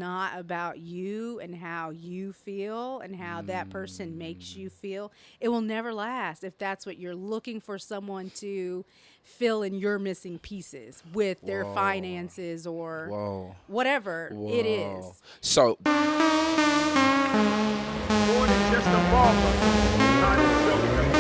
not about you and how you feel and how that person makes you feel, it will never last if that's what you're looking for someone to fill in your missing pieces with their Whoa, finances or whoa, whatever it whoa. is. So, More than just a barber. Trying to show them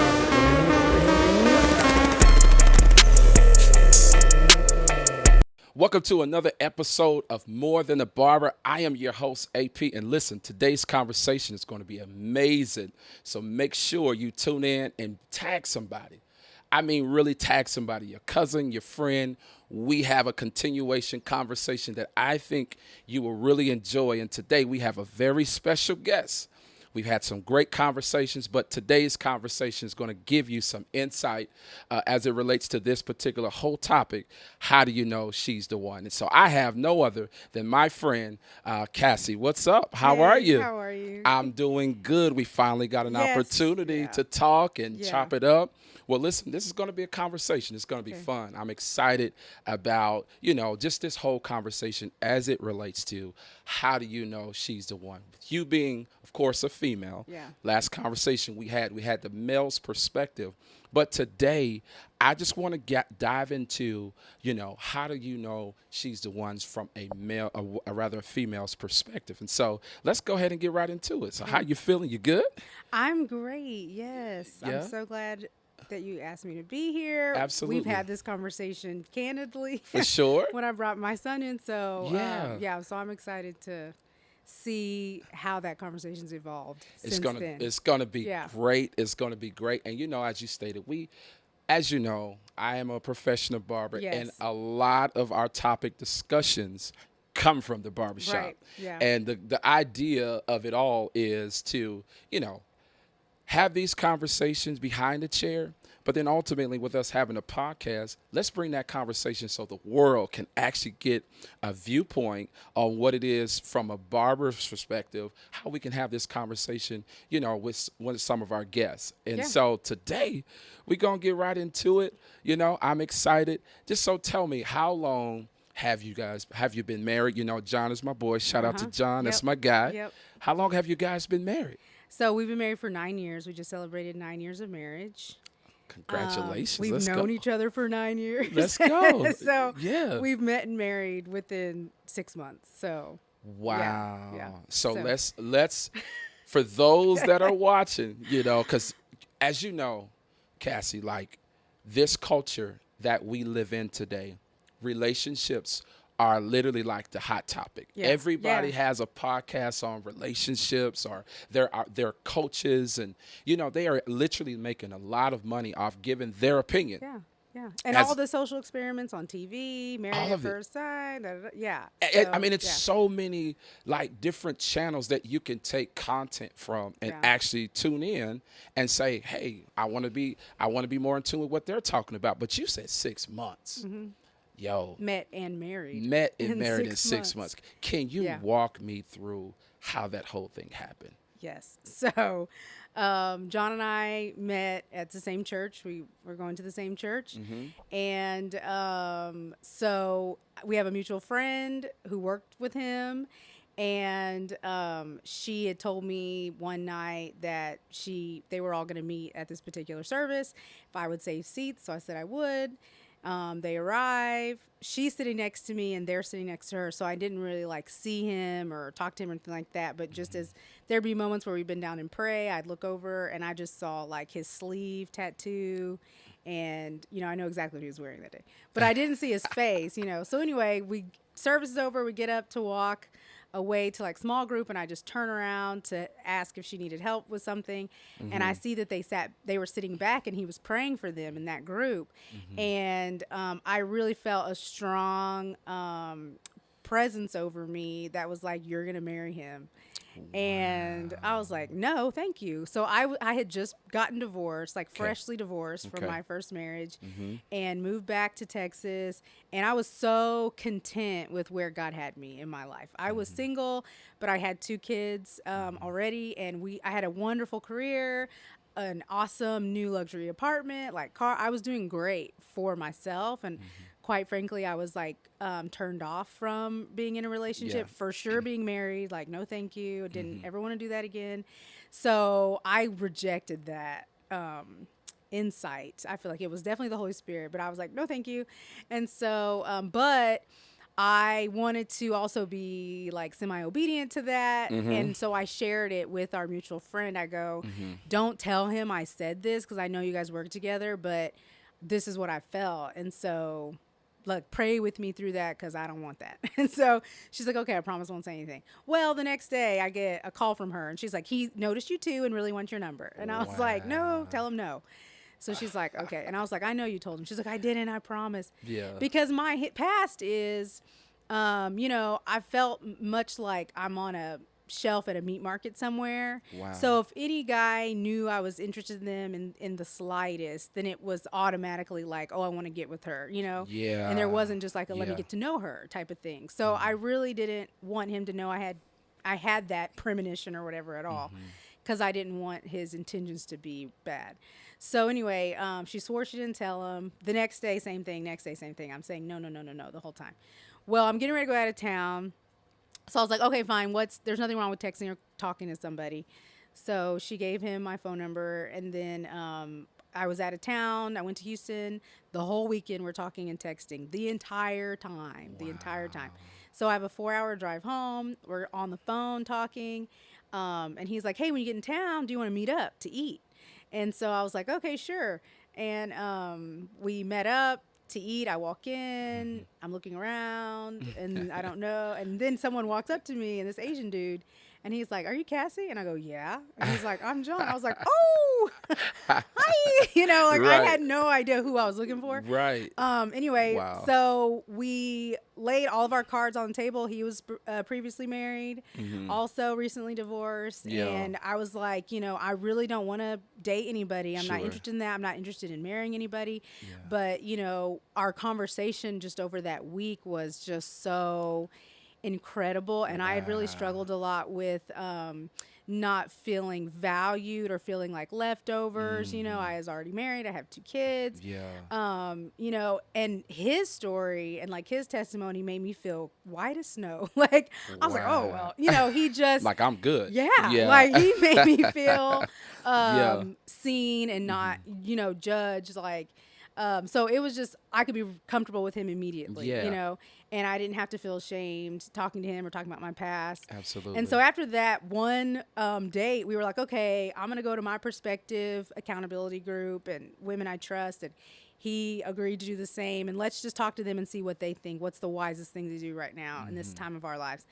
welcome to another episode of More Than a Barber. I am your host, AP, and listen, today's conversation is going to be amazing. So make sure you tune in and tag somebody. I mean, really tag somebody, your cousin, your friend. We have a continuation conversation that I think you will really enjoy. And today we have a very special guest. We've had some great conversations, but today's conversation is going to give you some insight as it relates to this particular whole topic. How do you know she's the one? And so I have no other than my friend, Cassie. What's up? How are Hey, you? how are you? I'm doing good. We finally got an Yes, opportunity yeah, to talk and yeah. chop it up. Well, listen, this is going to be a conversation. It's going to be Okay. fun. I'm excited about, just this whole conversation as it relates to how do you know she's the one? With you being, of course, a female. Yeah. Last conversation we had the male's perspective. But today, I just want to dive into, how do you know she's the ones from a male, a rather a female's perspective? And so let's go ahead and get right into it. So, how Okay. you feeling? You good? I'm great. Yes. I'm Yeah, so glad that you asked me to be here. We've absolutely, had this conversation candidly for sure. when I brought my son in. So, Yeah. yeah, so I'm excited to see how that conversation's evolved It's since gonna then. it's gonna be Yeah. great. It's gonna be great. And as you stated, as you know, I am a professional barber, and Yes. a lot of our topic discussions come from the barbershop. Right. Yeah. And the idea of it all is to, have these conversations behind the chair, but then ultimately with us having a podcast, let's bring that conversation so the world can actually get a viewpoint on what it is from a barber's perspective, how we can have this conversation, with some of our guests. And Yeah. so today we're going to get right into it. I'm excited. Just so tell me, how long have you been married? John is my boy. Shout out to Uh-huh. John. That's Yep. my guy. Yep. How long have you guys been married? So we've been married for 9 years. We just celebrated 9 years of marriage. Congratulations. We've Let's go. known each other for 9 years. Let's go. So Yeah. we've met and married within 6 months. So yeah, Wow. yeah. So So let's for those that are watching, because as you know, Cassie, like this culture that we live in today, relationships are literally like the hot topic. yeah, Everybody yeah, has a podcast on relationships, or they're coaches, and they are literally making a lot of money off giving their opinion. yeah, yeah. And As all the social experiments on TV, Married all at of it. First Sight, yeah. I So mean, it's yeah, so many like different channels that you can take content from and yeah. actually tune in and say, "Hey, I want to be more in tune with what they're talking about." But you said 6 months, yo, Met and married met and in married in 6 6 months. months. Can you Yeah. walk me through how that whole thing happened? Yes. So, John and I met at the same church. We were going to the same church. And so we have a mutual friend who worked with him. And she had told me one night that they were all going to meet at this particular service if I would save seats. So I said I would. They arrive. She's sitting next to me, and they're sitting next to her. So I didn't really like see him or talk to him or anything like that. But just as there'd be moments where we'd been down and pray, I'd look over and I just saw like his sleeve tattoo, and I know exactly what he was wearing that day, but I didn't see his face. So anyway, service is over. We get up to walk away to like small group, and I just turn around to ask if she needed help with something, and I see that they were sitting back and he was praying for them in that group. And I really felt a strong presence over me that was like, you're gonna marry him. And I was like, no, thank you. So I had just gotten divorced, like freshly divorced from Okay. my first marriage, and moved back to Texas. And I was so content with where God had me in my life. I was single, but I had 2 kids already, and I had a wonderful career, an awesome new luxury apartment, like car. I was doing great for myself, and quite frankly, I was like turned off from being in a relationship, Yeah. for sure being married, like no thank you, didn't ever want to do that again. So I rejected that insight. I feel like it was definitely the Holy Spirit, but I was like, no thank you. And so but I wanted to also be like semi obedient to that. And so I shared it with our mutual friend. I go, don't tell him I said this because I know you guys work together, but this is what I felt. And so, like, pray with me through that because I don't want that. And so she's like, okay, I promise I won't say anything. Well, the next day I get a call from her and she's like, he noticed you too and really wants your number. And I was like, no, tell him no. So she's like, okay. And I was like, I know you told him. She's like, I didn't, I promise. Yeah. Because my past is, I felt much like I'm on a shelf at a meat market somewhere. Wow. So if any guy knew I was interested in them in the slightest, then it was automatically like, oh, I want to get with her, Yeah. And there wasn't just like a let me Yeah. get to know her type of thing. So I really didn't want him to know I had that premonition or whatever at all, because I didn't want his intentions to be bad. So anyway, she swore she didn't tell him. The next day, same thing. Next day, same thing. I'm saying no, no, no, no, no the whole time. Well, I'm getting ready to go out of town. So I was like, okay, fine. There's nothing wrong with texting or talking to somebody. So she gave him my phone number, and then I was out of town. I went to Houston. The whole weekend we're talking and texting the entire time. The entire time. So I have a 4-hour drive home. We're on the phone talking, and he's like, hey, when you get in town, do you want to meet up to eat? And so I was like, okay, sure. And we met up to eat. I walk in, I'm looking around, and I don't know. And then someone walks up to me, and this Asian dude, and he's like, are you Cassie? And I go, yeah. And he's like, I'm John. I was like, oh, hi. Like I Right. had no idea who I was looking for. Right. Anyway, Wow. so we laid all of our cards on the table. He was previously married, also recently divorced. Yeah. And I was like, I really don't want to date anybody. I'm not Sure. interested in that. I'm not interested in marrying anybody. Yeah. But, our conversation just over that week was just so incredible. And I had really struggled a lot with not feeling valued or feeling like leftovers. I was already married. I have 2 kids. Yeah. And his story and like his testimony made me feel white as snow. Like I was like, oh, Wow. well, he just Like I'm good. yeah, Yeah. like he made me feel Yeah. seen and not, judged. Like, so it was just, I could be comfortable with him immediately, Yeah. and I didn't have to feel ashamed talking to him or talking about my past. Absolutely. And so after that one date, we were like, okay, I'm going to go to my perspective accountability group and women I trust. And he agreed to do the same. And let's just talk to them and see what they think. What's the wisest thing to do right now in this time of our lives?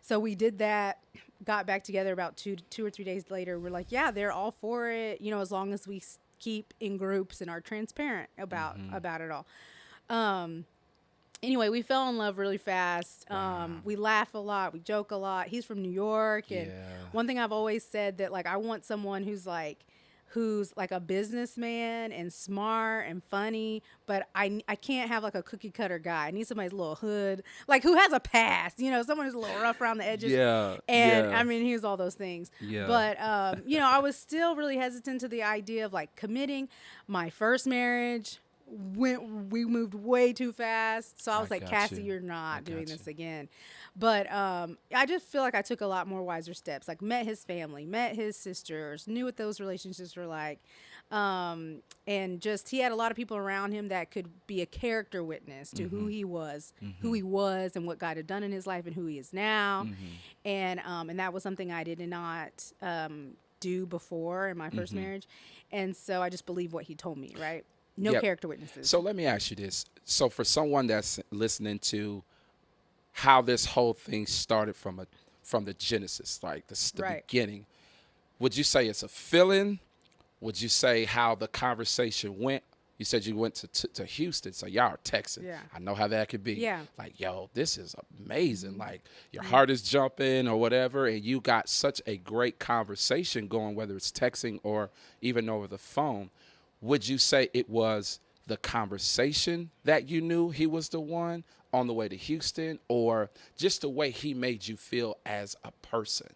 So we did that, got back together about two or 3 days later. We're like, yeah, they're all for it, as long as we keep in groups and are transparent about it all. Anyway, we fell in love really fast. We laugh a lot. We joke a lot. He's from New York. And one thing I've always said that, like, I want someone who's like a businessman and smart and funny, but I can't have like a cookie cutter guy. I need somebody's a little hood, like who has a past, someone who's a little rough around the edges. Yeah. And yeah. I mean, he's all those things. Yeah. But, I was still really hesitant to the idea of like committing. My first marriage, we moved way too fast. So I was like, got Cassie, you. you're not doing got this again. But I just feel like I took a lot more wiser steps, like met his family, met his sisters, knew what those relationships were like. And just, he had a lot of people around him that could be a character witness to who he was and what God had done in his life and who he is now. And that was something I did not do before in my first marriage. And so I just believe what he told me, right? No Yep. character witnesses. So let me ask you this. So for someone that's listening to how this whole thing started from the genesis, like the Right. beginning, would you say it's a feeling? Would you say how the conversation went? You said you went to Houston, so y'all are texting. Yeah. I know how that could be. Yeah. Like, yo, this is amazing. Like, your heart is jumping or whatever, and you got such a great conversation going, whether it's texting or even over the phone. Would you say it was the conversation that you knew he was the one on the way to Houston, or just the way he made you feel as a person?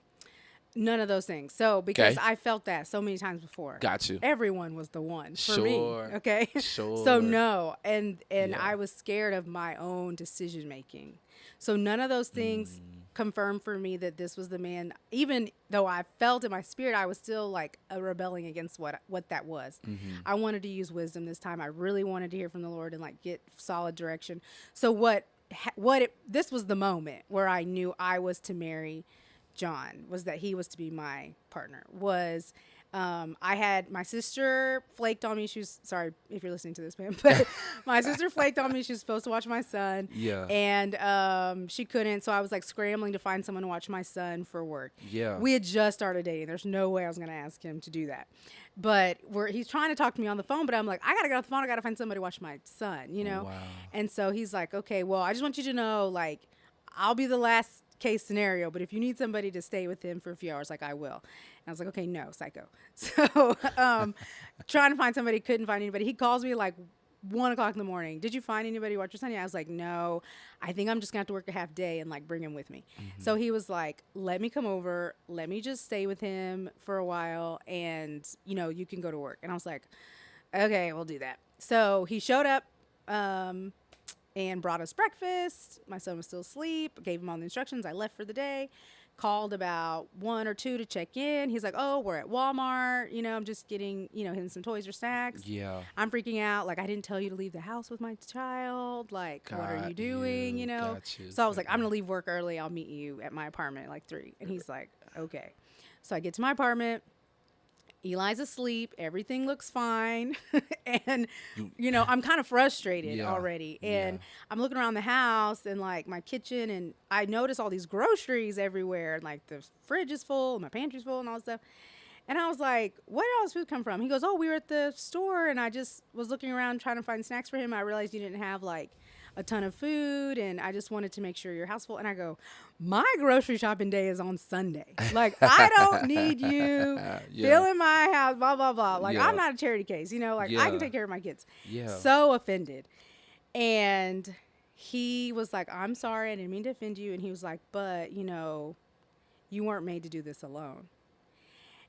None of those things. So because Okay. I felt that so many times before. Got you. Everyone was the one for me. Sure. Okay. So Sure. no. And Yeah. I was scared of my own decision making. So none of those things confirmed for me that this was the man. Even though I felt in my spirit, I was still like rebelling against what that was. I wanted to use wisdom this time. I really wanted to hear from the Lord and like get solid direction. So this was the moment where I knew I was to marry John, was that he was to be my partner. Was I had my sister flaked on me. She was sorry if you're listening to this, man, but my sister flaked on me. She was supposed to watch my son, Yeah. and she couldn't. So I was like scrambling to find someone to watch my son for work. Yeah. We had just started dating. There's no way I was going to ask him to do that. But he's trying to talk to me on the phone, but I'm like, I gotta get off the phone. I gotta find somebody to watch my son, you know. Wow. And so he's like, okay, well, I just want you to know, like, I'll be the last case scenario, but if you need somebody to stay with him for a few hours, like I will. And I was like, okay, no, psycho. So trying to find somebody, couldn't find anybody. He calls me like 1 o'clock in the morning. Did you find anybody to watch your son? Yeah, I was like, no, I think I'm just gonna have to work a half day and like bring him with me. So he was like, let me come over, let me just stay with him for a while, and you can go to work. And I was like, okay, we'll do that. So he showed up and brought us breakfast. My son was still asleep. Gave him all the instructions. I left for the day. Called about 1 or 2 to check in. He's like, oh, we're at Walmart. I'm just getting, him some toys or snacks. Yeah. I'm freaking out. Like, I didn't tell you to leave the house with my child. Like, what are you doing? Got you. So I was like, I'm going to leave work early. I'll meet you at my apartment at like 3. And he's like, okay. So I get to my apartment. Eli's asleep. Everything looks fine. And, I'm kind of frustrated Yeah, already. And yeah. I'm looking around the house and like my kitchen, and I notice all these groceries everywhere. And like the fridge is full, and my pantry's full, and all that stuff. And I was like, where did all this food come from? He goes, oh, we were at the store, and I just was looking around trying to find snacks for him. I realized you didn't have like a ton of food, and I just wanted to make sure your house full. And I go, my grocery shopping day is on Sunday. Like, I don't need you filling my house, blah, blah, blah. Like, Yeah. I'm not a charity case, like Yeah. I can take care of my kids. Yeah. So offended. And he was like, I'm sorry, I didn't mean to offend you. And he was like, but, you weren't made to do this alone.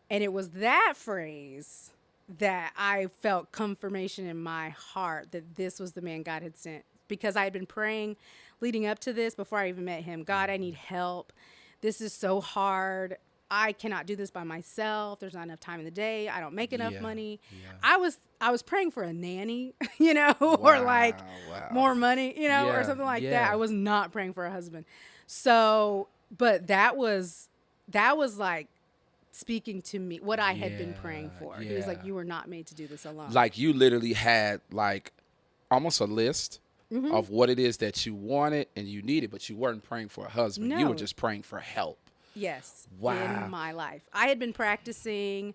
And it was that phrase that I felt confirmation in my heart that this was the man God had sent, because I had been praying leading up to this before I even met him. God, I need help. This is so hard. I cannot do this by myself. There's not enough time in the day. I don't make enough Yeah, money. yeah. I was praying for a nanny, or like Wow. more money, or Yeah, something like yeah. that. I was not praying for a husband. So, but that was like speaking to me what I had been praying for. He was like, yeah. you were not made to do this alone. Like you literally had like almost a list Mm-hmm. of what it is that you wanted and you needed, but you weren't praying for a husband. You were No. just praying for help. Yes. Wow. In my life. I had been practicing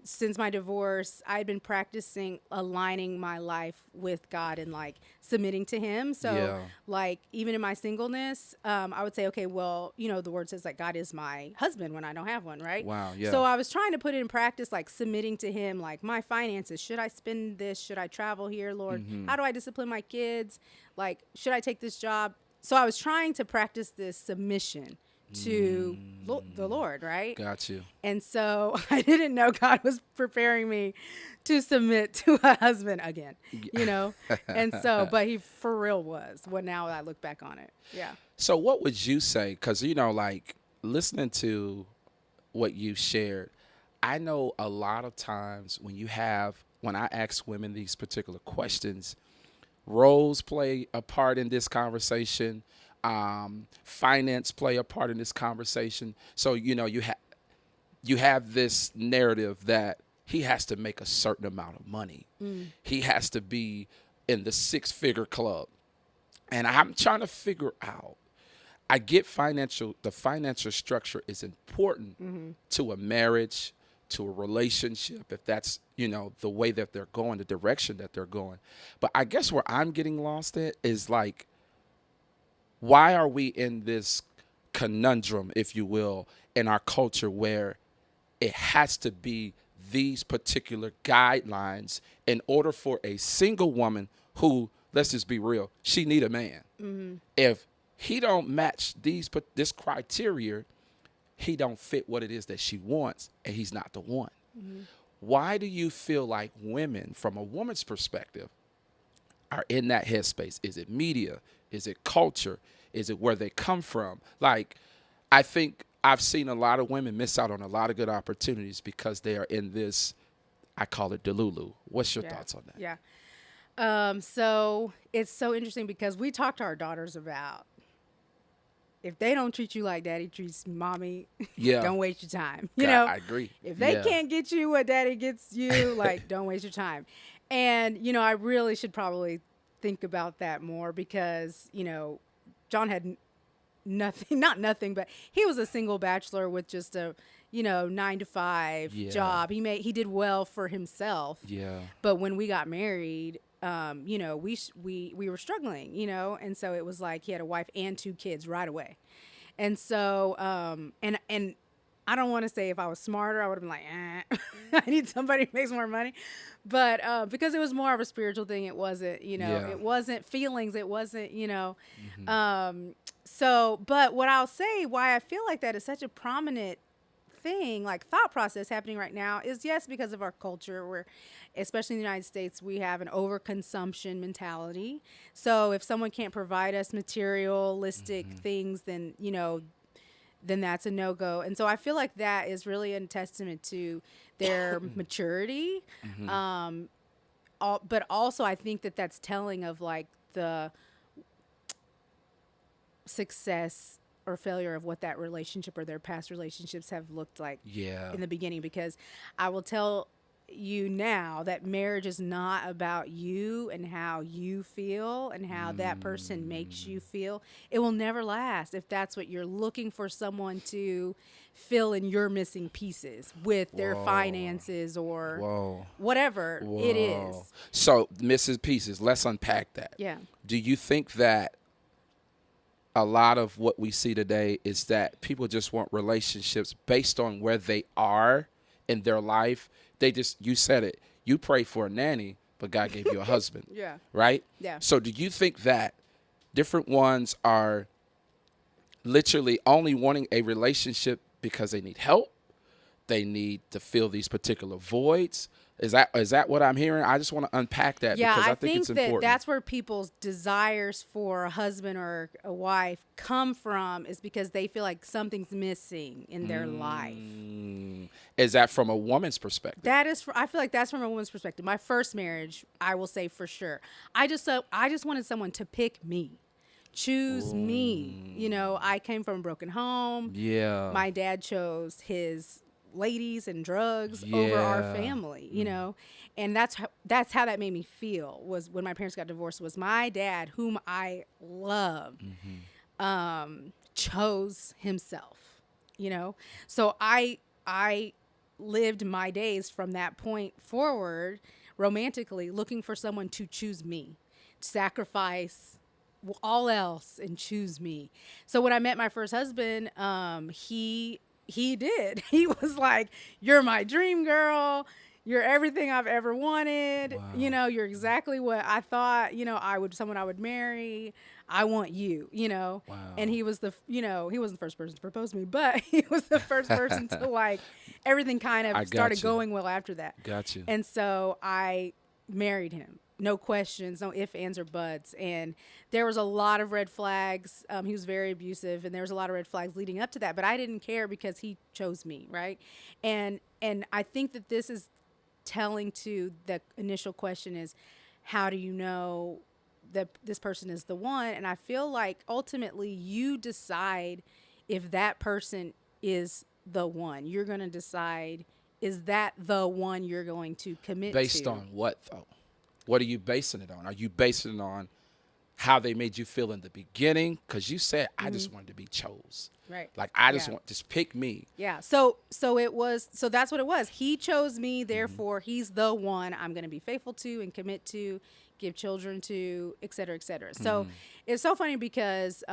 since my divorce. I had been practicing aligning my life with God and like submitting to him. So Yeah. like even in my singleness, I would say, okay, well, the word says like God is my husband when I don't have one, right? Wow, yeah. So I was trying to put it in practice, like submitting to him, like my finances. Should I spend this? Should I travel here, Lord? Mm-hmm. How do I discipline my kids? Like, should I take this job? So I was trying to practice this submission to the Lord, right? Got you. And so I didn't know God was preparing me to submit to a husband again, And so, but he for real was, when now I look back on it. Yeah. So what would you say? Because, like listening to what you shared, I know a lot of times when I ask women these particular questions, roles play a part in this conversation. Finance play a part in this conversation. So, you have this narrative that he has to make a certain amount of money. He has to be in the 6-figure club. And I'm trying to figure out, I get the financial structure is important to a marriage, to a relationship, if that's, the way that they're going, the direction that they're going. But I guess where I'm getting lost at is like, why are we in this conundrum, if you will, in our culture where it has to be these particular guidelines in order for a single woman who, let's just be real, she need a man. If he don't match this criteria, he don't fit what it is that she wants, and he's not the one. Why do you feel like women, from a woman's perspective, are in that headspace? Is it media? Is it culture? Is it where they come from? Like, I think I've seen a lot of women miss out on a lot of good opportunities because they are in this, I call it delulu. What's your thoughts on that? Yeah. So it's so interesting because we talk to our daughters about, if they don't treat you like daddy treats mommy, Yeah. don't waste your time. I agree. If they can't get you what daddy gets you, like, don't waste your time. And, I really should probably think about that more because, John had nothing, not nothing, but he was a single bachelor with just a, 9 to 5 job. He did well for himself. Yeah. But when we got married, we were struggling, and so it was like he had a wife and 2 kids right away. And so, and I don't want to say if I was smarter, I would have been like, I need somebody who makes more money. But because it was more of a spiritual thing, it wasn't, it wasn't feelings. It wasn't, so, but what I'll say, why I feel like that is such a prominent thing, like thought process happening right now, is yes, because of our culture, where, especially in the United States, we have an overconsumption mentality. So if someone can't provide us materialistic things, then, then that's a no-go. And so I feel like that is really a testament to their maturity. But also I think that that's telling of like the success or failure of what that relationship or their past relationships have looked like in the beginning. Because I will tell you now that marriage is not about you and how you feel and how that person makes you feel. It will never last if that's what you're looking for, someone to fill in your missing pieces with their finances or whatever it is. So missing pieces, let's unpack that. Yeah. Do you think that a lot of what we see today is that people just want relationships based on where they are in their life? You said it, you pray for a nanny, but God gave you a husband. Yeah. Right? Yeah. So do you think that different ones are literally only wanting a relationship because they need help? They need to fill these particular voids? Is that what I'm hearing? I just want to unpack that because I think it's important. That's where people's desires for a husband or a wife come from, is because they feel like something's missing in their life. Is that from a woman's perspective? I feel like that's from a woman's perspective. My first marriage, I will say for sure, I just wanted someone to pick me. Choose me. I came from a broken home. Yeah. My dad chose his ladies and drugs over our family, and that's how that made me feel, was when my parents got divorced, was my dad, whom I loved, chose himself, so I lived my days from that point forward romantically looking for someone to choose me, sacrifice all else and choose me. So when I met my first husband, he did. He was like, "You're my dream girl. You're everything I've ever wanted. Wow. You're exactly what I thought, someone I would marry. I want you, Wow. And he was he wasn't the first person to propose to me, but he was the first person to, like, everything kind of started going well after that. Got you. And so I married him. No questions, no ifs, ands, or buts. And there was a lot of red flags. He was very abusive, and there was a lot of red flags leading up to that. But I didn't care because he chose me, right? And I think that this is telling to the initial question is, how do you know that this person is the one? And I feel like ultimately you decide if that person is the one. You're going to decide, is that the one you're going to commit to? Based on what, though? What are you basing it on? Are you basing it on how they made you feel in the beginning? Because you said, I just wanted to be chose. Right. Like, I just pick me. Yeah. So that's what it was. He chose me. Therefore, he's the one I'm going to be faithful to and commit to, give children to, et cetera, et cetera. So it's so funny because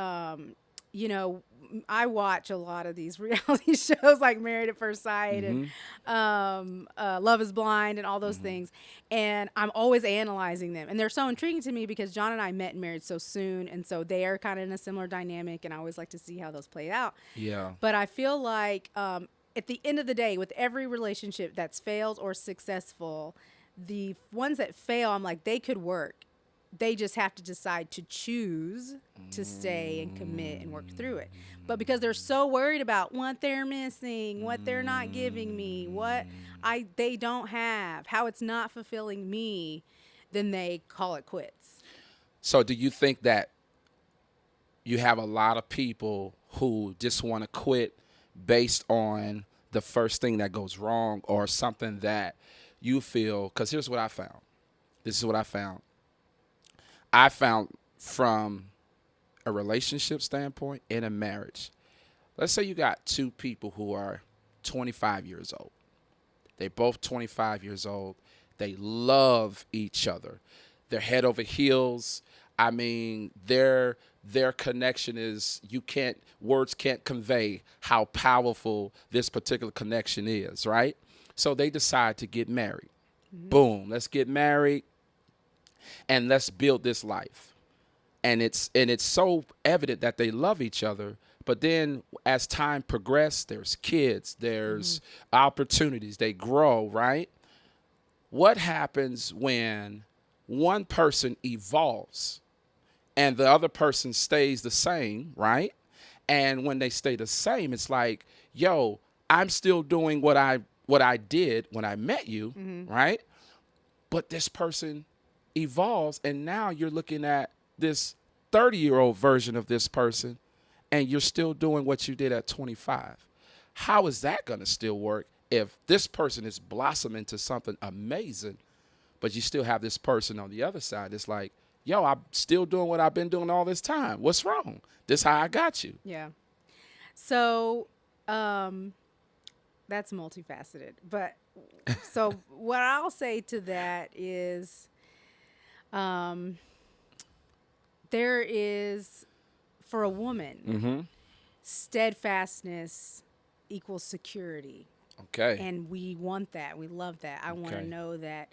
you know, I watch a lot of these reality shows like Married at First Sight and Love is Blind and all those things. And I'm always analyzing them. And they're so intriguing to me because John and I met and married so soon. And so they are kind of in a similar dynamic. And I always like to see how those play out. Yeah. But I feel like at the end of the day, with every relationship that's failed or successful, the ones that fail, I'm like, they could work. They just have to decide to choose to stay and commit and work through it. But because they're so worried about what they're missing, what they're not giving me, what they don't have, how it's not fulfilling me, then they call it quits. So do you think that you have a lot of people who just want to quit based on the first thing that goes wrong or something that you feel? Because here's what I found. This is what I found. I found from a relationship standpoint in a marriage, let's say you got two people who are 25 years old. They're both 25 years old. They love each other. They're head over heels. I mean, their connection is, words can't convey how powerful this particular connection is, right? So they decide to get married. Boom, let's get married and let's build this life. And it's so evident that they love each other. But then as time progresses, there's kids, there's opportunities, they grow, right? What happens when one person evolves and the other person stays the same, right? And when they stay the same, it's like, yo, I'm still doing what I did when I met you, right? But this person evolves, and now you're looking at this 30-year-old version of this person, and you're still doing what you did at 25. How is that going to still work if this person is blossoming into something amazing, but you still have this person on the other side? It's like, yo, I'm still doing what I've been doing all this time. What's wrong? This how I got you. Yeah. So that's multifaceted. But so what I'll say to that is there is, for a woman, steadfastness equals security. Okay. And we want that. We love that. I want to Okay. know that.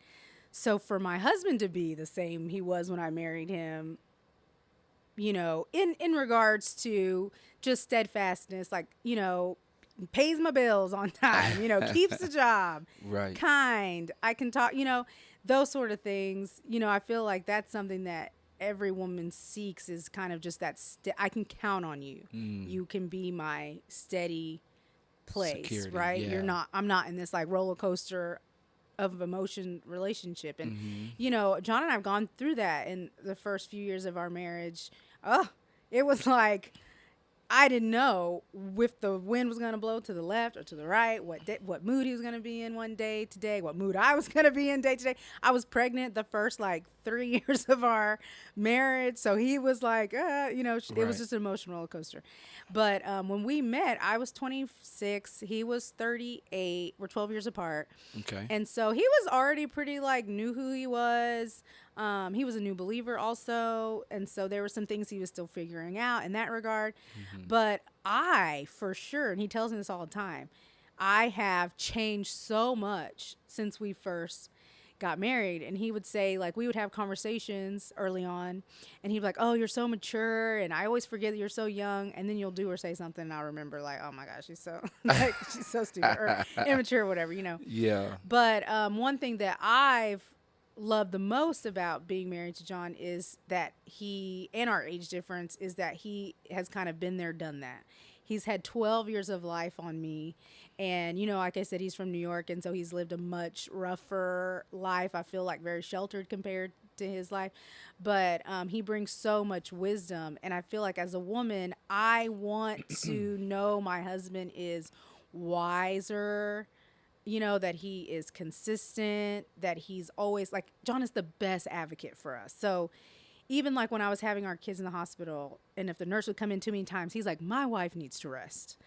So for my husband to be the same he was when I married him, you know, in regards to just steadfastness, like, you know, pays my bills on time, you know, keeps the job, Right. kind, I can talk, you know, those sort of things. You know, I feel like that's something that every woman seeks, is kind of just that I can count on you. You can be my steady place, Security, right? yeah. I'm not in this like roller coaster of emotion relationship. And you know, John and I have gone through that in the first few years of our marriage. Oh, it was like I didn't know if the wind was going to blow to the left or to the right, what mood he was going to be in one day today, what mood I was going to be in day to day. I was pregnant the first like 3 years of our marriage. So he was like, you know, it was Right. just an emotional roller coaster. But when we met, I was 26, he was 38. We're 12 years apart. Okay. And so he was already pretty like knew who he was. He was a new believer also. And so there were some things he was still figuring out in that regard. But I, for sure, and he tells me this all the time, I have changed so much since we first got married. And he would say, like, we would have conversations early on, and he'd be like, oh, you're so mature, and I always forget that you're so young. And then you'll do or say something, and I'll remember, like, oh my gosh, she's so like, she's so stupid or immature or whatever, you know. Yeah. But one thing that I've loved the most about being married to John is that he, and our age difference, is that he has kind of been there, done that. He's had 12 years of life on me. And, you know, like I said, he's from New York. And so he's lived a much rougher life. I feel like very sheltered compared to his life. But he brings so much wisdom. And I feel like as a woman, I want to know my husband is wiser, you know, that he is consistent, that he's always like, John is the best advocate for us. So even like when I was having our kids in the hospital, and if the nurse would come in too many times, he's like, my wife needs to rest.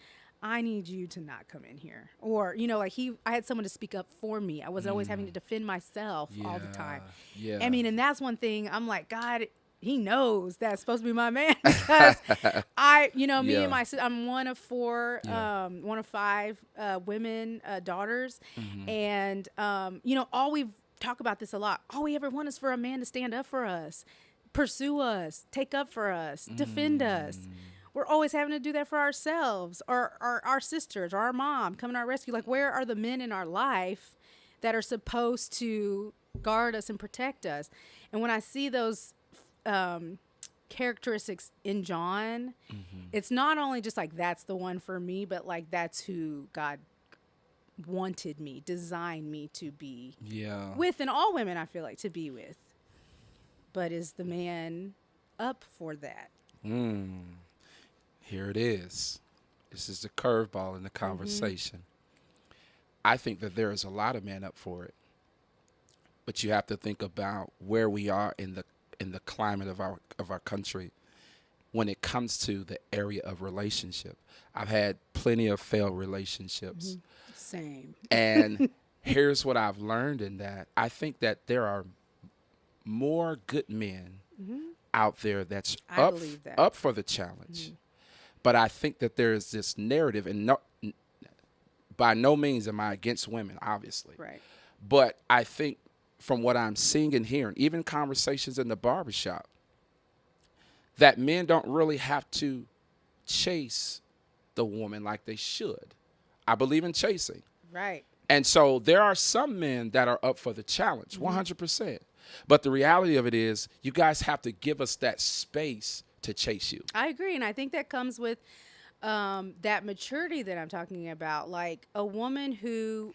I need you to not come in here. Or, you know, like I had someone to speak up for me. I wasn't always having to defend myself all the time. Yeah. I mean, and that's one thing I'm like, God, he knows that's supposed to be my man because me and Yeah. my I'm one of four, Yeah. one of five women daughters, Mm-hmm. and all we talk about this a lot. All we ever want is for a man to stand up for us, pursue us, take up for us, defend us. We're always having to do that for ourselves or our sisters or our mom coming to our rescue. Like, where are the men in our life that are supposed to guard us and protect us? And when I see those characteristics in John, it's not only just like that's the one for me, but like that's who God wanted me, designed me to be Yeah. with, and all women I feel like to be with. But is the man up for that? Here it is. This is the curveball in the conversation. I think that there is a lot of men up for it, but you have to think about where we are in the climate of our country when it comes to the area of relationship. I've had plenty of failed relationships, Same. and here's what I've learned in that. I think that there are more good men out there that's I believe that. up for the challenge. But I think that there is this narrative, and by no means am I against women, obviously. Right. But I think from what I'm seeing and hearing, even conversations in the barbershop, that men don't really have to chase the woman like they should. I believe in chasing. Right. And so there are some men that are up for the challenge, 100%. But the reality of it is, you guys have to give us that space to chase you. I agree. And I think that comes with that maturity that I'm talking about. Like a woman who,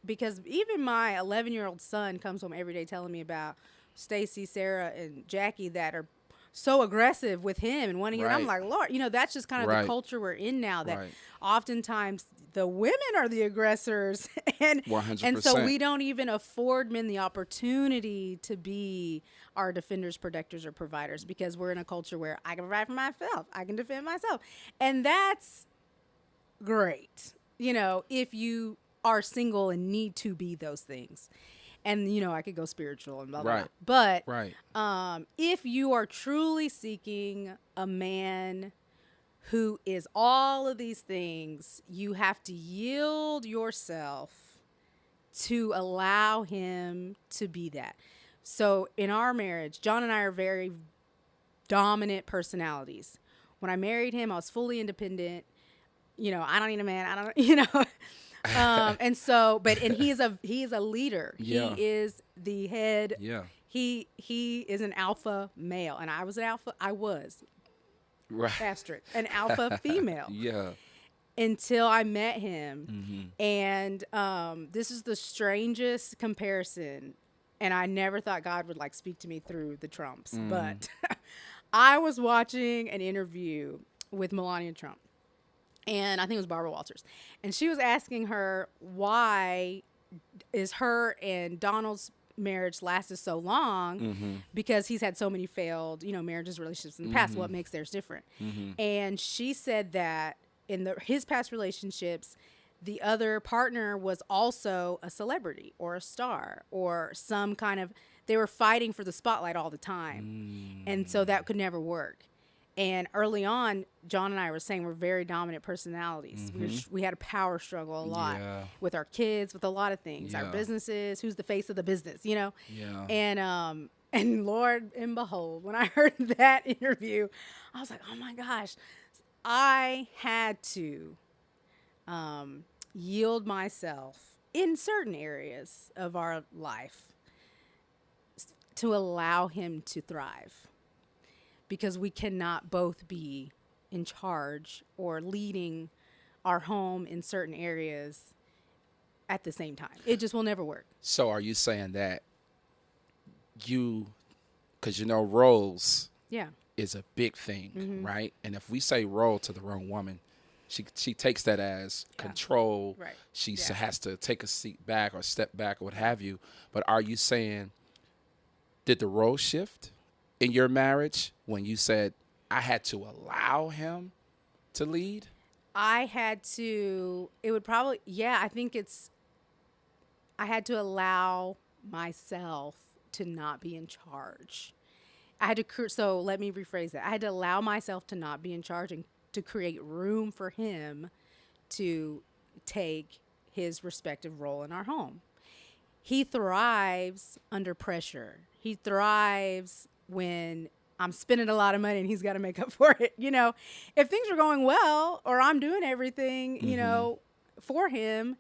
because even my 11-year-old son comes home every day telling me about Stacy, Sarah, and Jackie that are so aggressive with him and wanting it. I'm Right. like, Lord, that's just kind of Right. the culture we're in now, that Right. oftentimes the women are the aggressors. and 100%. so we don't even afford men the opportunity to be our defenders, protectors, or providers, because we're in a culture where I can provide for myself, I can defend myself. And that's great, if you are single and need to be those things. And, I could go spiritual and blah, blah, Right. blah. But Right. if you are truly seeking a man who is all of these things, you have to yield yourself to allow him to be that. So in our marriage, John and I are very dominant personalities. When I married him, I was fully independent. I don't need a man. I don't, and so, and he is a leader. Yeah. He is the head. Yeah. He is an alpha male, and I was Right. asterisk, an alpha female Yeah. until I met him. And this is the strangest comparison. And I never thought God would speak to me through the Trumps, but I was watching an interview with Melania Trump, and I think it was Barbara Walters, and she was asking her why is her and Donald's marriage lasted so long, because he's had so many failed, marriages, relationships in the past. What makes theirs different? And she said that in his past relationships, the other partner was also a celebrity or a star or some kind of, they were fighting for the spotlight all the time. And so that could never work. And early on, John and I were saying we're very dominant personalities. We had a power struggle a lot with our kids, with a lot of things, our businesses, who's the face of the business, Yeah. And Lord and behold, when I heard that interview, I was like, oh my gosh, I had to yield myself in certain areas of our life to allow him to thrive, because we cannot both be in charge or leading our home in certain areas at the same time. It just will never work. So are you saying that because roles Yeah. is a big thing, right? And if we say role to the wrong woman, she takes that as control. Right. She Yeah. has to take a seat back or step back or what have you. But are you saying, did the role shift in your marriage when you said, I had to allow him to lead? I had to, it would probably, I think I had to allow myself to not be in charge I had to so let me rephrase that. I had to allow myself to not be in charge and to create room for him to take his respective role in our home. He thrives under pressure. He thrives when I'm spending a lot of money and he's got to make up for it. If things are going well or I'm doing everything, for him,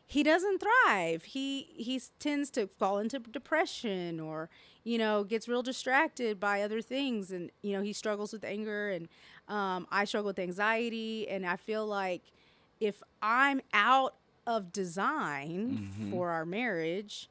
he doesn't thrive. He tends to fall into depression or gets real distracted by other things, and he struggles with anger, and I struggle with anxiety, and I feel like if I'm out of design for our marriage,